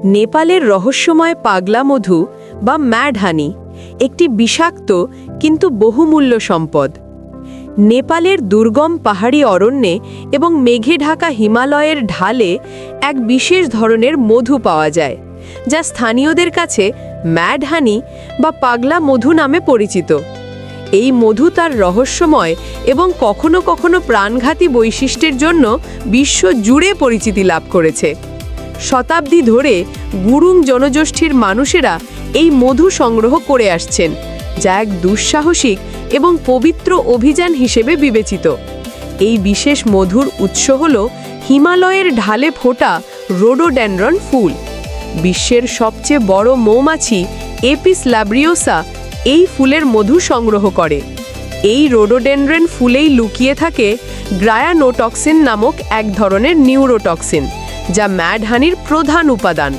নেপালের রহস্যময় পাগলা মধু বা ম্যাড হানি একটি বিষাক্ত কিন্তু বহুমূল্য সম্পদ। নেপালের দুর্গম পাহাড়ি অরণ্যে এবং মেঘে ঢাকা হিমালয়ের ঢালে এক বিশেষ ধরনের মধু পাওয়া যায়, যা স্থানীয়দের কাছে ম্যাড হানি বা পাগলা মধু নামে পরিচিত। এই মধু তার রহস্যময় এবং কখনো কখনো প্রাণঘাতী বৈশিষ্ট্যের জন্য বিশ্ব জুড়ে পরিচিতি লাভ করেছে। শতাব্দী ধরে গুরুং জনগোষ্ঠীর মানুষেরা এই মধু সংগ্রহ করে আসছেন, যা এক দুঃসাহসিক এবং পবিত্র অভিযান হিসেবে বিবেচিত। এই বিশেষ মধুর উৎস হল হিমালয়ের ঢালে ফোটা রোডোডেনড্রন ফুল। বিশ্বের সবচেয়ে বড় মৌমাছি এপিস ল্যাব্রিওসা এই ফুলের মধু সংগ্রহ করে। এই রোডোডেনড্রন ফুলেই লুকিয়ে থাকে গ্রায়ানোটক্সিন নামক এক ধরনের নিউরোটক্সিন, যা ম্যাড হানির প্রধান উপাদান।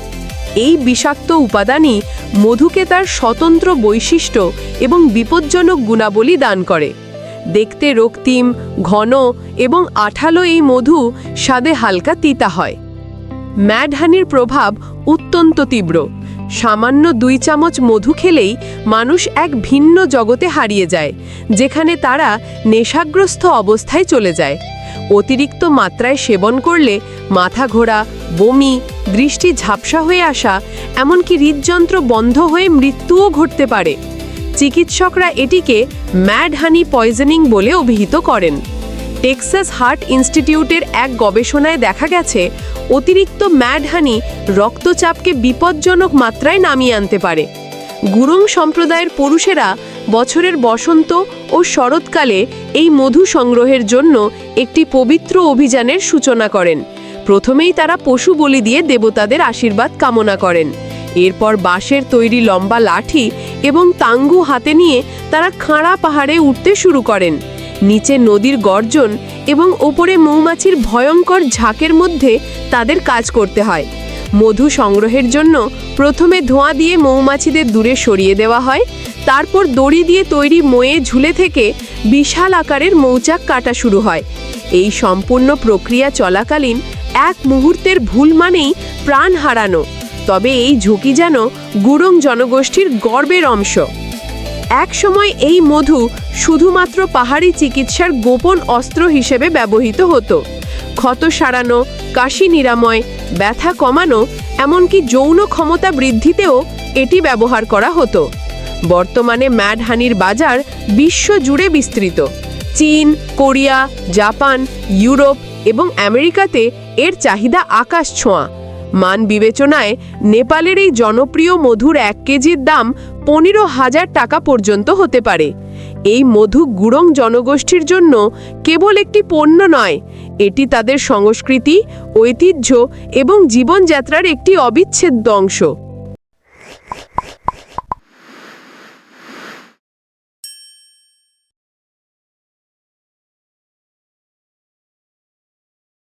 এই বিষাক্ত উপাদানই মধুকে তার স্বতন্ত্র বৈশিষ্ট্য এবং বিপজ্জনক গুণাবলী দান করে। দেখতে রক্তিম, ঘন এবং আঠালো এই মধু স্বাদে হালকা তিতা হয়। ম্যাড হানির প্রভাব অত্যন্ত তীব্র। সামান্য 2 চামচ মধু খেলেই মানুষ এক ভিন্ন জগতে হারিয়ে যায়, যেখানে তারা নেশাগ্রস্ত অবস্থায় চলে যায়। অতিরিক্ত মাত্রায় সেবন করলে মাথা ঘোরা, বমি, দৃষ্টি ঝাপসা হয়ে আসা, এমনকি হৃদযন্ত্র বন্ধ হয়ে মৃত্যুও ঘটতে পারে। চিকিৎসকরা এটিকে ম্যাড হানি পয়জনিং বলে অভিহিত করেন। টেক্সাস হার্ট ইনস্টিটিউটের এক গবেষণায় দেখা গেছে, অতিরিক্ত ম্যাড হানি রক্তচাপকে বিপজ্জনক মাত্রায় নামিয়ে আনতে পারে। গুরুং সম্প্রদায়ের পুরুষেরা বছরের বসন্ত ও শরৎকালে এই মধু সংগ্রহের জন্য একটি পবিত্র অভিযানের সূচনা করেন। প্রথমেই তারা পশু বলি দিয়ে দেবতাদের আশীর্বাদ কামনা করেন। এরপর বাঁশের তৈরি লম্বা লাঠি এবং তাঙ্গু হাতে নিয়ে তারা খাঁড়া পাহাড়ে উঠতে শুরু করেন। নিচে নদীর গর্জন এবং ওপরে মৌমাছির ভয়ঙ্কর ঝাঁকের মধ্যে তাদের কাজ করতে হয়। মধু সংগ্রহের জন্য প্রথমে ধোঁয়া দিয়ে মৌমাছিদের দূরে সরিয়ে দেওয়া হয়। তারপর দড়ি দিয়ে তৈরি ময়ে ঝুলে থেকে বিশাল আকারের মৌচাক কাটা শুরু হয়। এই সম্পূর্ণ প্রক্রিয়া চলাকালীন এক মুহূর্তের ভুল মানেই প্রাণ হারানো। তবে এই ঝুঁকি যেন গুরুং জনগোষ্ঠীর গর্বের অংশ। এক সময় এই মধু শুধুমাত্র পাহাড়ি চিকিৎসার গোপন অস্ত্র হিসেবে ব্যবহৃত হতো। ক্ষত সারানো, কাশি নিরাময়, ব্যথা কমানো, এমনকি যৌন ক্ষমতা বৃদ্ধিতেও এটি ব্যবহার করা হতো। বর্তমানে ম্যাড হানির বাজার বিশ্বজুড়ে বিস্তৃত। চীন, কোরিয়া, জাপান, ইউরোপ এবং আমেরিকাতে এর চাহিদা আকাশ ছোঁয়া। মান বিবেচনায় নেপালের এই জনপ্রিয় মধুর 1 কেজির দাম 15,000 টাকা পর্যন্ত হতে পারে। এই মধু গুরুং জনগোষ্ঠীর জন্য কেবল একটি পণ্য নয়, এটি তাদের সংস্কৃতি, ঐতিহ্য এবং জীবনযাত্রার একটি অবিচ্ছেদ্য অংশ।